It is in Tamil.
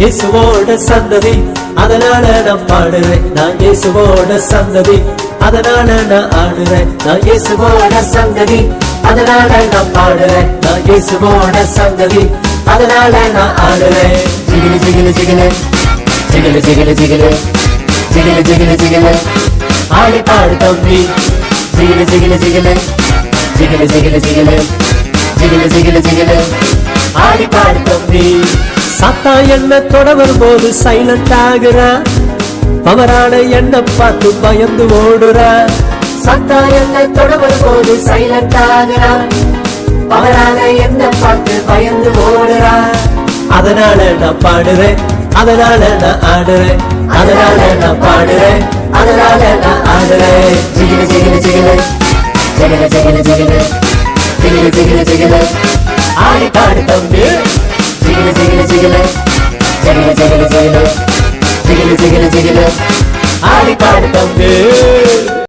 இயேசுவோட சந்ததி, அதனால நான் பாடுறேன். நான் இயேசுவோட சந்ததி, அதனால நான் ஆடுறேன். நான் இயேசுவோட சந்ததி, அதனால நான் பாடுறேன். நான் இயேசுவோட சந்ததி, அதனால நான் ஆடுறேன். ஜிகிலு ஜிகிலு ஜிகிலு ஜிகிலு ஜிகிலு ஜிகிலு ஜிகிலு ஜிகிலு ஜிகிலு ஆடி பாடு தம்பி. ஜிகிலு ஜிகிலு ஜிகிலு ஜிகிலு ஜிகிலு ஜிகிலு ஜிகிலு ஜிகிலு ஜிகிலு ஆடி பாடு தம்பி. சாத்தா என்ன தொட வரும்போது சைலண்ட் ஆகுறா, பவரான என்ன பார்த்து பயந்து ஓடுறா. சாத்தா என்ன தொட வரும்போது சைலண்ட் ஆகுறா, பவரான என்ன பார்த்து பயந்து ஓடுறா. அதனால நான் பாடுறேன், அதனால நான் ஆடுறேன். அதனால நான் பாடுறேன், அதனால நான் ஆடுறேன். ஜிகிலு ஜிகிலு ஜிகிலு ஜிகிலு ஜிகிலு ஜிகிலு ஜிகிலு ஜிகிலு ஜிகிலு ஆடி பாடு தம்பி. ஜிகிலு ஜிகிலு ஜிகிலு ஜிகிலு ஜிகிலு ஜிகிலு ஜிகிலு ஜிகிலு ஜிகிலு ஆடி பாடு தம்பி.